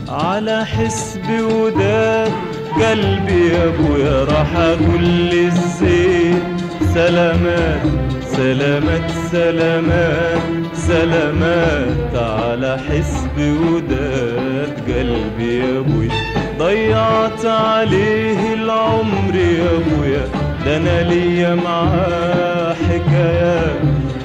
على حسبي وداد قلبي يا ابويا راح اقول للزين سلامات سلامات سلامات سلامات. على حسبي وداد قلبي يا ابويا ضيعت عليه العمر يا ابويا، ده انا ليا معاه حكايات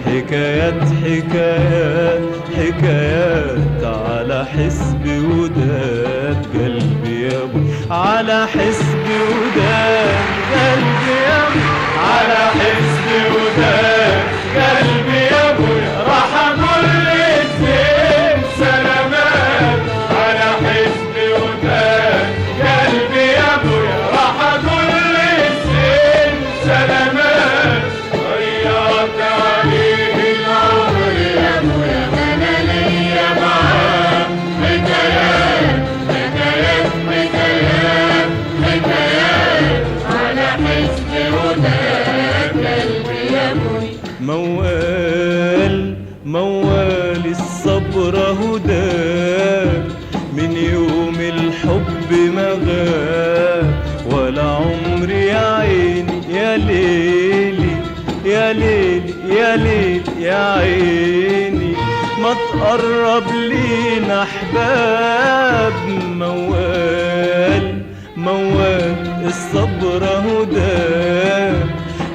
حكايات حكايات حكايات. على حسبي وداد قلبي يا ابويا، على حسبي وداد قلبي يا ابويا، على حسبي وداد قلبي يا ابويا راح اقول للزين سلامات. على حسبي وداد قلبي يا ابويا راح اقول للزين سلامات. ضيعت عليه العمر يا ابويا، انا ليا معاه حكايات حكايات حكايات حكايات. على حسبي وداد قلبي يا ابويا موال موال الصبر هداه، من يوم الحب ما غاب ولا عمري يا عيني يا ليلي يا ليلي يا ليلي يا عيني ما تقرب لينا احباب. موال موال الصبر هداه،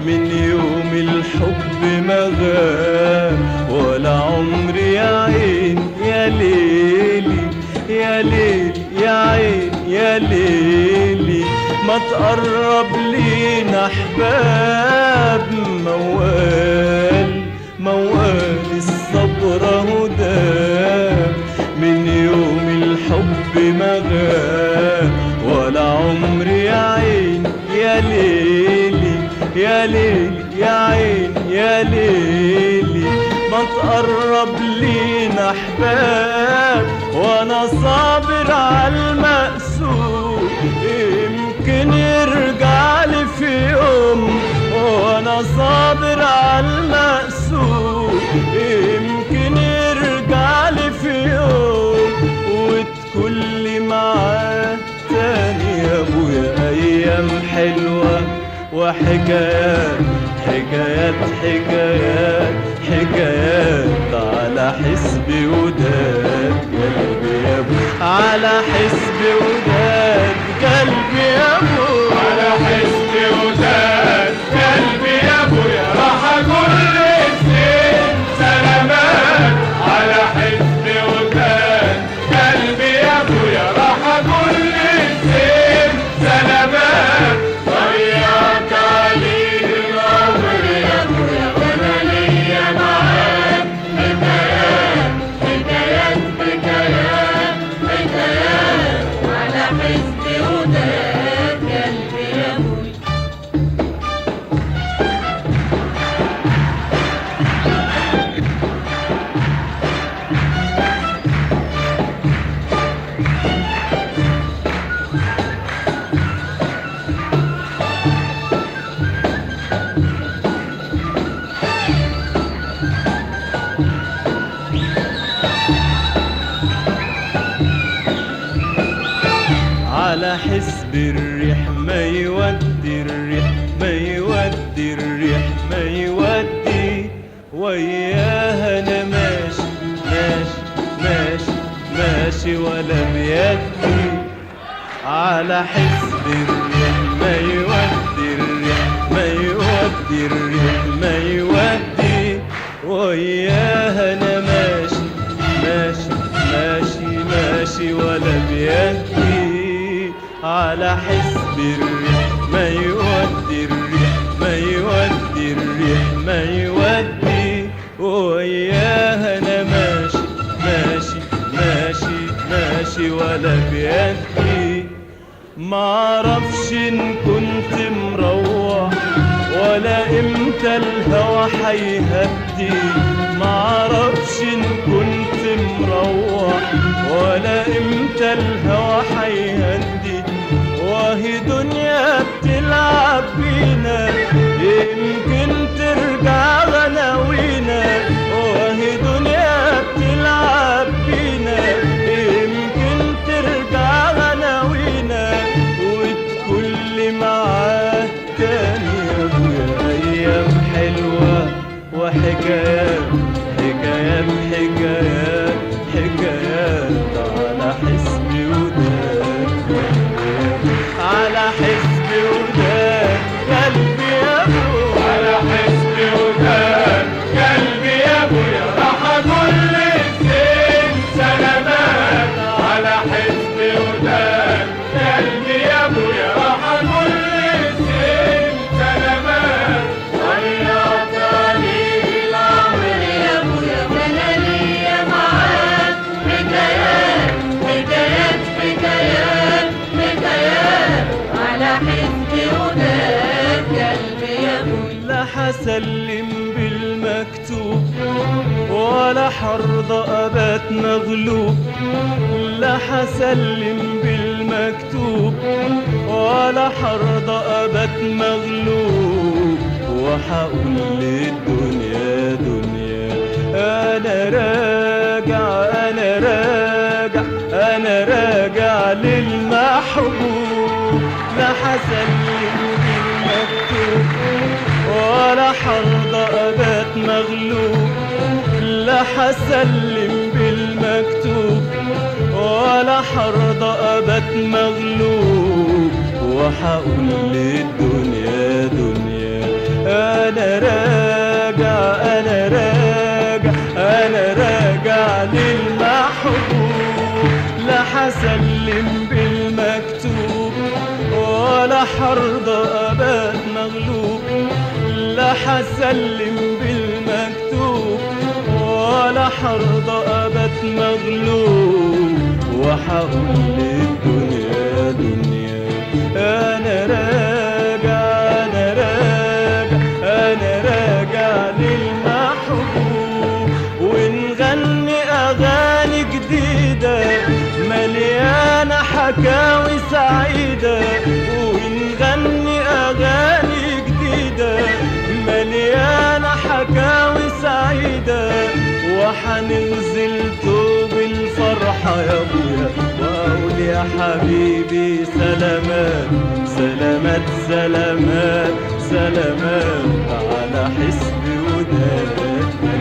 من يوم الحب ما غاب ولا عمري يا عين يا ليلي يا ليلي يا عين يا ليلي ما تقرب لينا احباب. موال موال الصبر هداه، من يوم الحب ما غاب ولا عمري يا عين يا ليلي يا ليلي يا عين يا ليلي ما تقرب لينا احباب. وانا صابر على المقسوم يمكن يرجع لي في يوم، وانا صابر على المقسوم يمكن يرجع لي في يوم، وتكون لي معاه تاني يا ابويا ايام حلوه وحكايات حكايات حكايات حكايات. على حسبي وداد قلبي يا ابو، على حسبي وداد قلبي يا ابو، على حسبي وداد قلبي يا ابويا راح اقول للزين سلامات. على حسبي وداد قلبي يا ابويا راح اقول للزين سلامات. ضيعت عليه العمر يا ابويا وانا ليا على حسب الريح ما يودي الريح، ما يودي الريح، ما يودي. وياها انا ماشي ماشي ماشي ماشي ولا بيدي. على حسب الريح ما يودي الريح، ما يودي الريح، ما يودي. وياها انا ماشي ماشي ماشي ماشي ولا بيدي. على حسب الريح ما يودي الريح، ما يودي الريح، ما يودي. وياها انا ماشي ماشي ماشي ماشي ولا بيدي. معرفش ان كنت مروح ولا امتى الهوى حيهدي. معرفش ان كنت مروح ولا امتى الهوى حيهدي. وهي دنيا بتلعب بينا يمكن ترجع غناوينا. وهي دنيا بتلعب بينا يمكن ترجع غناوينا. وتكل معاه تاني يا ابويا ايام حلوة وحكايات، حكايات حكايات حكايات. على حسبي وداد، على حسبي وداد قلبي يا ابو. على حسبي وداد قلبي يا ابويا راح كل الزين سلامات. على حسبي وداد قلبي يا ابويا راح كل الزين سلامات. ضيعتني العمر يا ابويا وانا ليا معاك حكايات حكايات حكايات حكايات. على حسبي وداد قلبي يا ابويا لا حسلم بالمكتوب ولا حرضى أبات مغلوب. لا حسلم بالمكتوب ولا حرضى أبات مغلوب. وحقول للدنيا دنيا أنا راجع، أنا راجع، أنا راجع للمحبوب. لا حسلم بالمكتوب ولا حرضى أبات مغلوب. لا حسلم بالمكتوب ولا حرضى أبات مغلوب. وحقول للدنيا دنيا أنا راجع، أنا راجع، أنا راجع للمحبوب. لا حسلم بالمكتوب ولا حرضى أبات مغلوب. لا حسلم بالمكتوب ولا حرضى أبات مغلوب. وحقول للدنيا دنيا أنا راجع، أنا راجع، أنا راجع للمحبوب. ونغني أغاني جديدة مليانة حكاوي سعيدة. ونغني أغاني جديدة مليانة حكاوي سعيدة. وحننزل توب الفرحة يا ابويا واقول يا حبيبي سلامات سلامات سلامات سلامات. على حسبي وداد قلبي،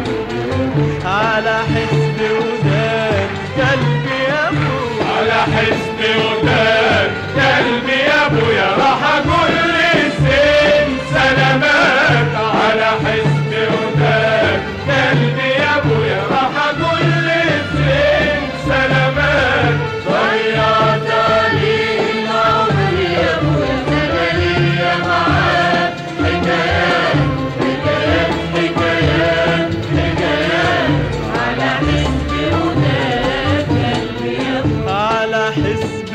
على حسبي وداد قلبي يا ابويا. على حسبي وداد قلبي يا ابويا راح كل الزين سلامات. على حسبي وداد قلبي يا ابويا راح كل الزين سلامات. ضيعتني العمر يا ابويا وانا ليا معاك حكايات حكايات حكايات حكايات. على حسبي وداد قلبي يا ابويا. على حسبي